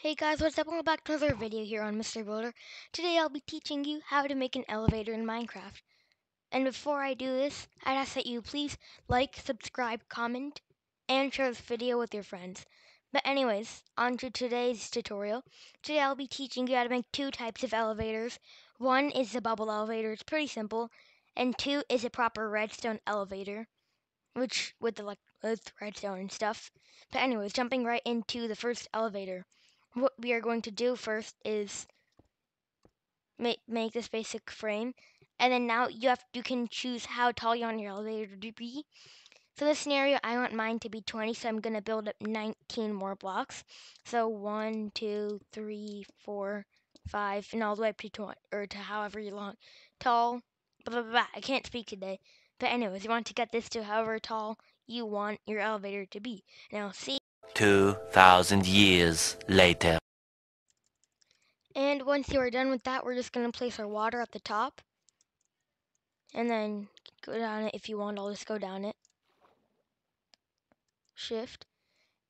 Hey guys, what's up? Welcome back to another video here on Mr. Builder. Today I'll be teaching you how to make an elevator in Minecraft. And before I do this, I'd ask that you please like, subscribe, comment, and share this video with your friends. But anyways, on to today's tutorial. Today I'll be teaching you how to make two types of elevators. One is the bubble elevator, it's pretty simple. And two is a proper redstone elevator, which with redstone and stuff. But anyways, jumping right into the first elevator. What we are going to do first is make this basic frame, and then now you can choose how tall you want your elevator to be. For this scenario, I want mine to be 20, so I'm gonna build up 19 more blocks. So 1, 2, 3, 4, 5, and all the way up to 20, or to however you long tall. Blah, blah, blah. I can't speak today. But anyways, you want to get this to however tall you want your elevator to be. Now see. 2,000 years later. And once you are done with that, we're just going to place our water at the top. And then go down it if you want. I'll just go down it. Shift.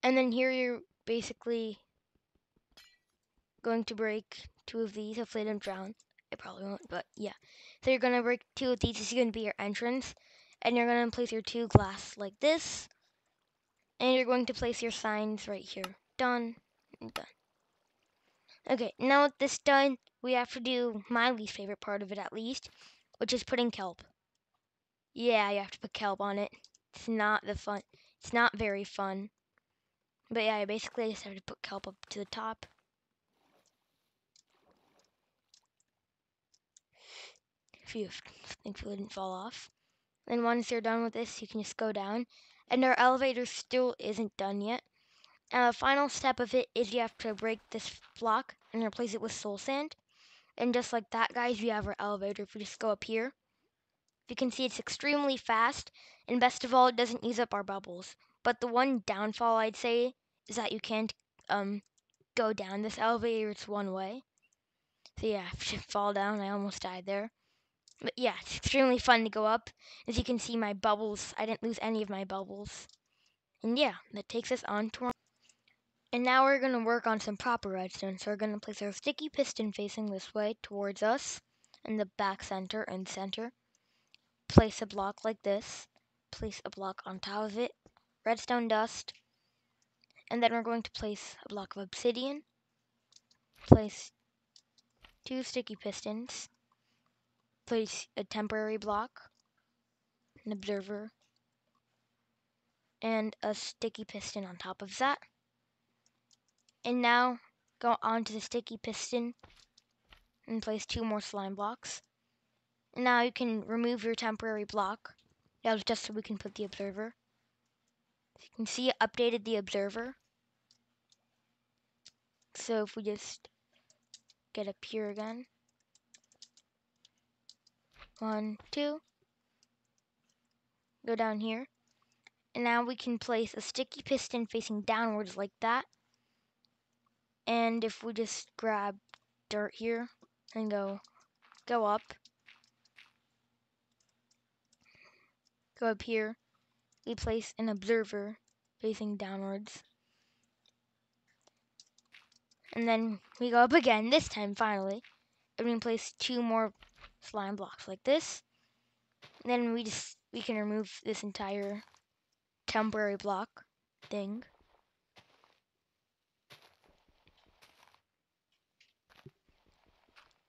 And then here you're basically going to break two of these. Hopefully I don't drown. I probably won't, but yeah. So you're going to break two of these. This is going to be your entrance. And you're going to place your two glass like this. And you're going to place your signs right here. Done. And done. Okay, now with this done, we have to do my least favorite part of it at least, which is putting kelp. Yeah, you have to put kelp on it. It's not very fun. But yeah, basically I just have to put kelp up to the top. Phew, thankfully it didn't fall off. And once you're done with this, you can just go down. And our elevator still isn't done yet. And the final step of it is you have to break this block and replace it with soul sand. And just like that, guys, we have our elevator. If we just go up here, you can see it's extremely fast, and best of all, it doesn't use up our bubbles. But the one downfall I'd say is that you can't go down this elevator. It's one way. So yeah, if you fall down, I almost died there. But yeah, it's extremely fun to go up. As you can see, my bubbles, I didn't lose any of my bubbles. And yeah, that takes us on to our... And now we're going to work on some proper redstone. So we're going to place our sticky piston facing this way towards us in the back center and center. Place a block like this, place a block on top of it, redstone dust, and then we're going to place a block of obsidian, place two sticky pistons, place a temporary block, an observer, and a sticky piston on top of that. And now go on to the sticky piston and place two more slime blocks. And now you can remove your temporary block. That was just so we can put the observer. As you can see, it updated the observer. So if we just get up here again. 1, 2. Go down here. And now we can place a sticky piston facing downwards like that. And if we just grab dirt here and go up. Go up here. We place an observer facing downwards. And then we go up again, this time finally. And we place two more slime blocks like this. And then we can remove this entire temporary block thing.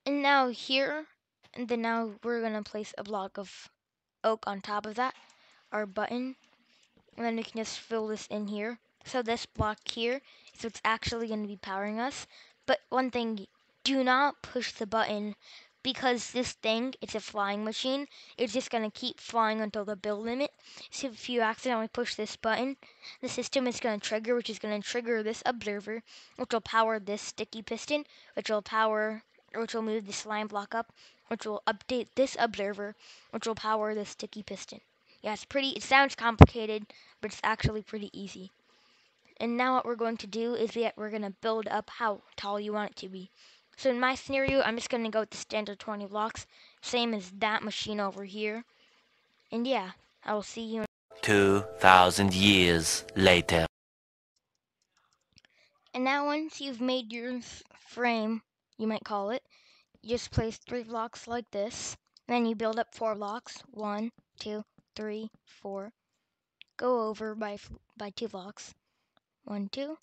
And now here, and then now we're gonna place a block of oak on top of that, our button, and then we can just fill this in here. So this block here is what's actually going to be powering us. But one thing, do not push the button, because this thing, it's a flying machine. It's just going to keep flying until the build limit. So if you accidentally push this button, the system is going to trigger, which is going to trigger this observer, which will power this sticky piston, which will move the slime block up, which will update this observer, which will power the sticky piston. Yeah, it sounds complicated, but it's actually pretty easy. And now what we're going to do is we're going to build up how tall you want it to be. So in my scenario, I'm just going to go with the standard 20 blocks, same as that machine over here. And yeah, I will see you. 2,000 years later. And now once you've made your frame, you might call it, you just place 3 blocks like this. Then you build up 4 blocks. 1, 2, 3, 4. Go over by 2 blocks. 1, 2.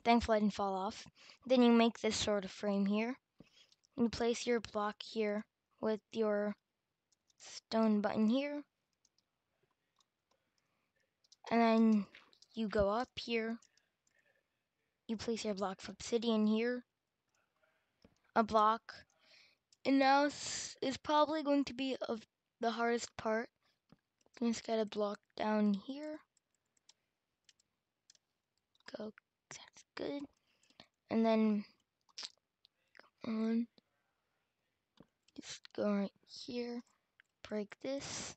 Thankfully I didn't fall off. Then you make this sort of frame here. You place your block here with your stone button here. And then you go up here. You place your block of obsidian here. A block. And now is probably going to be of the hardest part. You just gotta block down here. Go, that's good. And then on, just go right here, break this.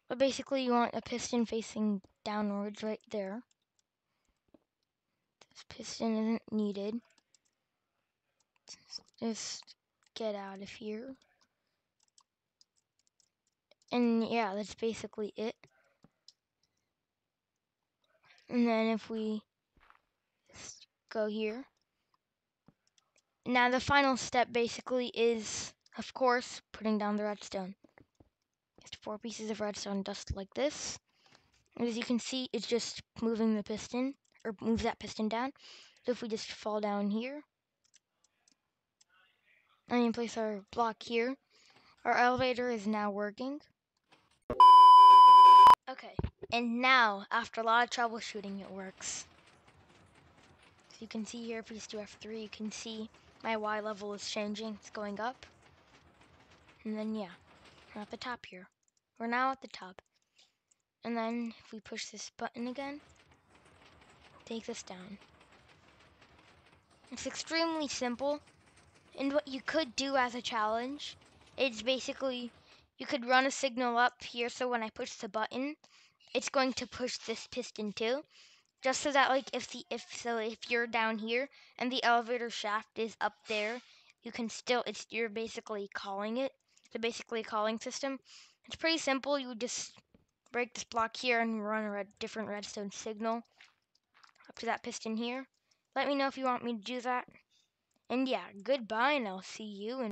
But basically you want a piston facing downwards right there. This piston isn't needed. Just get out of here. And yeah, that's basically it. And then if we just go here. Now the final step basically is, of course, putting down the redstone. Just 4 pieces of redstone dust like this. And as you can see, it's just moving the piston, or moves that piston down. So if we just fall down here, and then place our block here, our elevator is now working. Okay, and now, after a lot of troubleshooting, it works. So you can see here, if we just do F3, you can see my Y level is changing, it's going up. And then yeah, we're at the top here. We're now at the top. And then if we push this button again, take this down. It's extremely simple. And what you could do as a challenge is basically you could run a signal up here, so when I push the button, it's going to push this piston too. Just so that like if you're down here and the elevator shaft is up there, you can still you're basically calling it. It's basically a calling system. It's pretty simple. You just break this block here and run a different redstone signal up to that piston here. Let me know if you want me to do that. And yeah, goodbye, and I'll see you in